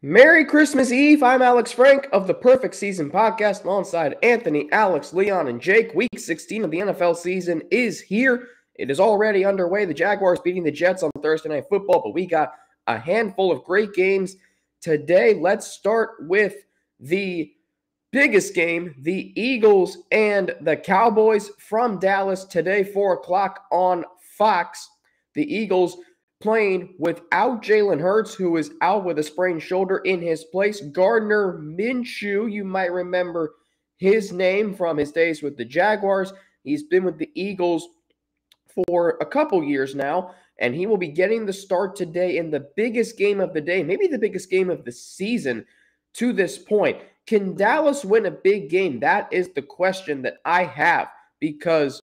Merry Christmas Eve. I'm Alex Frank of the Perfect Season podcast alongside Anthony, Alex, Leon, and Jake. Week 16 of the NFL season is here. It is already underway. The Jaguars beating the Jets on Thursday Night Football, but we got a handful of great games today. Let's start with the biggest game, the Eagles and the Cowboys from Dallas today, 4 o'clock on Fox. The Eagles playing without Jalen Hurts, who is out with a sprained shoulder. In his place, Gardner Minshew. You might remember his name from his days with the Jaguars. He's been with the Eagles for a couple years now, and he will be getting the start today in the biggest game of the day, maybe the biggest game of the season to this point. Can Dallas win a big game? That is the question that I have, because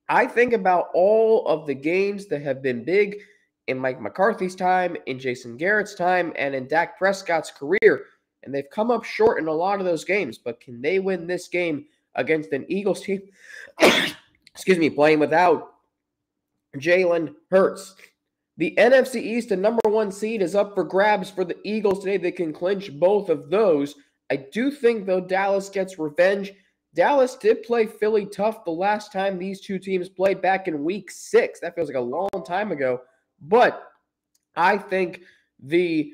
I think about all of the games that have been big in Mike McCarthy's time, in Jason Garrett's time, and in Dak Prescott's career, and they've come up short in a lot of those games. But can they win this game against an Eagles team, playing without Jalen Hurts? The NFC East, the number one seed, is up for grabs for the Eagles today. They can clinch both of those. I do think, though, Dallas gets revenge. Dallas did play Philly tough the last time these two teams played back in Week 6. That feels like a long time ago. But I think the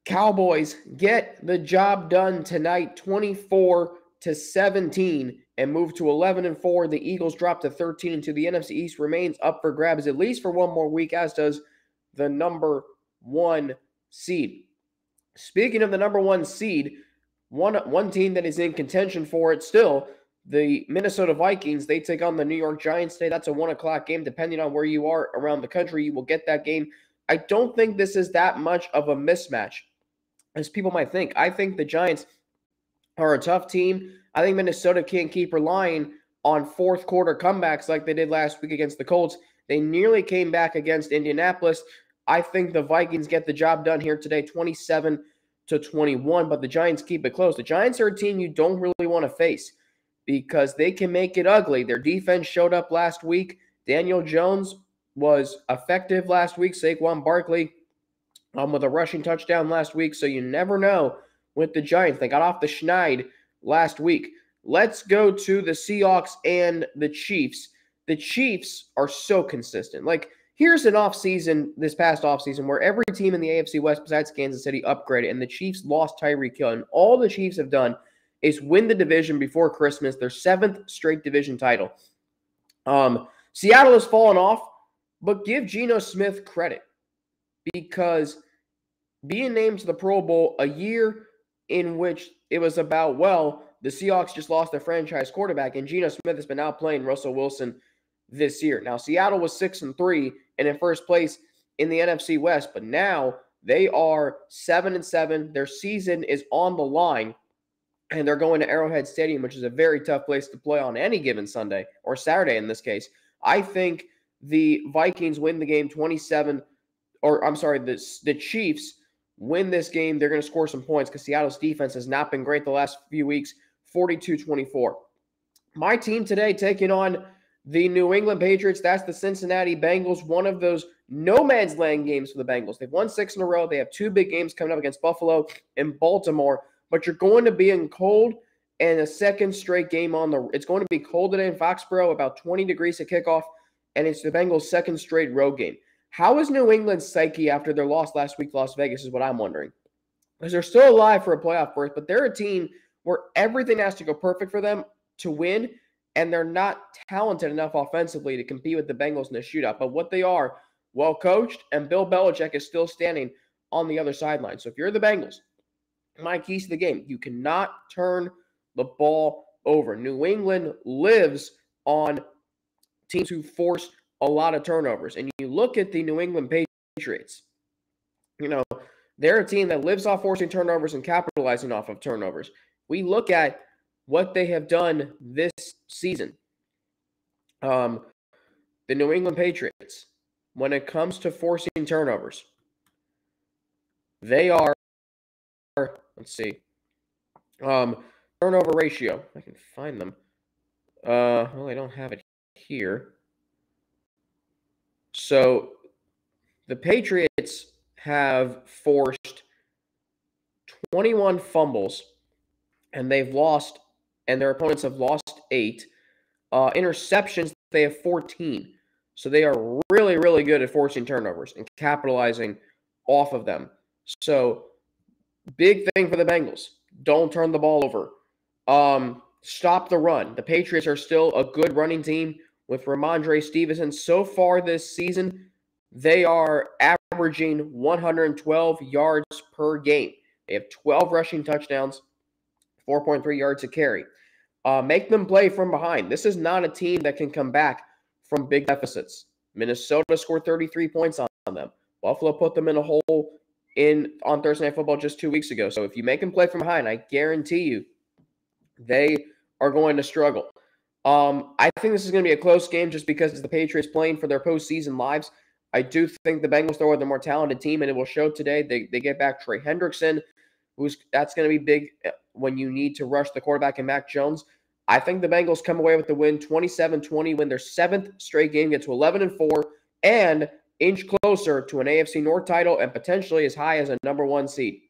Cowboys get the job done tonight, 24-17, and move to 11-4. The Eagles drop to 13-2. The NFC East remains up for grabs at least for one more week, as does the number one seed. Speaking of the number one seed, one team that is in contention for it still, the Minnesota Vikings. They take on the New York Giants today. That's a 1 o'clock game. Depending on where you are around the country, you will get that game. I don't think this is that much of a mismatch as people might think. I think the Giants are a tough team. I think Minnesota can't keep relying on fourth quarter comebacks like they did last week against the Colts. They nearly came back against Indianapolis. I think the Vikings get the job done here today, 27-21, but the Giants keep it close. The Giants are a team you don't really want to face because they can make it ugly. Their defense showed up last week. Daniel Jones was effective last week. Saquon Barkley with a rushing touchdown last week, so you never know with the Giants. They got off the schneid last week. Let's go to the Seahawks and the Chiefs. The Chiefs are so consistent. Like, here's an offseason, this past offseason, where every team in the AFC West besides Kansas City upgraded, and the Chiefs lost Tyreek Hill. And all the Chiefs have done is win the division before Christmas, their 7th straight division title. Seattle has fallen off, but give Geno Smith credit, because being named to the Pro Bowl a year in which it was about, well, the Seahawks just lost their franchise quarterback, and Geno Smith has been outplaying Russell Wilson this year. Now, Seattle was 6-3 and in first place in the NFC West, but now they are 7-7. Their season is on the line, and they're going to Arrowhead Stadium, which is a very tough place to play on any given Sunday, or Saturday in this case. I think the Vikings win the game the Chiefs win this game. They're going to score some points because Seattle's defense has not been great the last few weeks, 42-24. My team today taking on the New England Patriots. That's the Cincinnati Bengals, one of those no man's land games for the Bengals. They've won 6 in a row. They have 2 big games coming up against Buffalo and Baltimore, but you're going to be in cold, and a second straight game it's going to be cold today in Foxborough, about 20 degrees at kickoff, and it's the Bengals' second straight road game. How is New England's psyche after their loss last week to Las Vegas is what I'm wondering. Because they're still alive for a playoff berth, but they're a team where everything has to go perfect for them to win, and they're not talented enough offensively to compete with the Bengals in a shootout. But what they are, well coached, and Bill Belichick is still standing on the other sideline. So if you're the Bengals, my keys to the game, you cannot turn the ball over. New England lives on teams who force a lot of turnovers. And you look at the New England Patriots, they're a team that lives off forcing turnovers and capitalizing off of turnovers. We look at what they have done this season. The New England Patriots, when it comes to forcing turnovers, they are, turnover ratio. I can find them. Well, I don't have it here. So the Patriots have forced 21 fumbles, and their opponents have lost 8. Interceptions, they have 14. So they are really, really good at forcing turnovers and capitalizing off of them. So big thing for the Bengals. Don't turn the ball over. Stop the run. The Patriots are still a good running team with Ramondre Stevenson. So far this season, they are averaging 112 yards per game. They have 12 rushing touchdowns, 4.3 yards a carry. Make them play from behind. This is not a team that can come back from big deficits. Minnesota scored 33 points on them. Buffalo put them in a hole on Thursday Night Football just 2 weeks ago. So if you make them play from behind, I guarantee you they are going to struggle. I think this is going to be a close game just because it's the Patriots playing for their postseason lives. I do think the Bengals, though, are the more talented team, and it will show today. They get back Trey Hendrickson, that's going to be big when you need to rush the quarterback and Mac Jones. I think the Bengals come away with the win, 27-20, win their 7th straight game, get to 11-4, and inch closer to an AFC North title and potentially as high as a number 1 seed.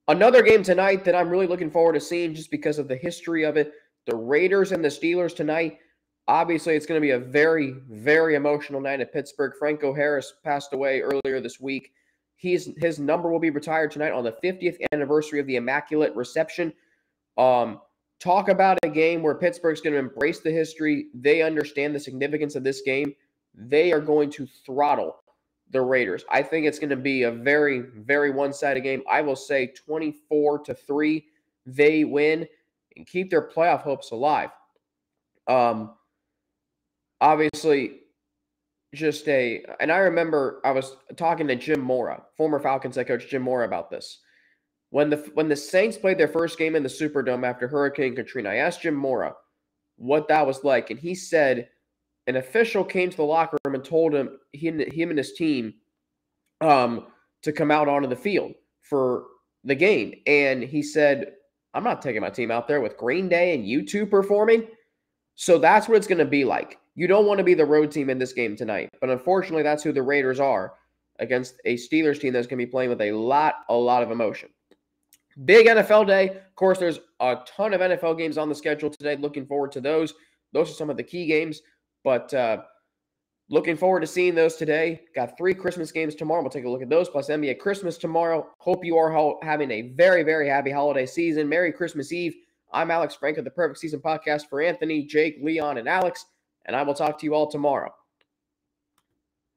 Another game tonight that I'm really looking forward to seeing just because of the history of it, the Raiders and the Steelers tonight. Obviously, it's going to be a very, very emotional night at Pittsburgh. Franco Harris passed away earlier this week. His number will be retired tonight on the 50th anniversary of the Immaculate Reception. Talk about a game where Pittsburgh's going to embrace the history. They understand the significance of this game. They are going to throttle the Raiders. I think it's going to be a very, very one-sided game. I will say 24-3. They win and keep their playoff hopes alive. Obviously, and I remember I was talking to Jim Mora, former Falcons head coach Jim Mora, about this. When the Saints played their first game in the Superdome after Hurricane Katrina, I asked Jim Mora what that was like, and he said an official came to the locker room and told him and his team to come out onto the field for the game, and he said, "I'm not taking my team out there with Green Day and U2 performing." So that's what it's going to be like. You don't want to be the road team in this game tonight, but unfortunately, that's who the Raiders are against a Steelers team that's going to be playing with a lot of emotion. Big NFL day. Of course, there's a ton of NFL games on the schedule today. Looking forward to those. Those are some of the key games, but looking forward to seeing those today. Got 3 Christmas games tomorrow. We'll take a look at those, plus NBA Christmas tomorrow. Hope you are having a very, very happy holiday season. Merry Christmas Eve. I'm Alex Frank of the Perfect Season Podcast for Anthony, Jake, Leon, and Alex, and I will talk to you all tomorrow.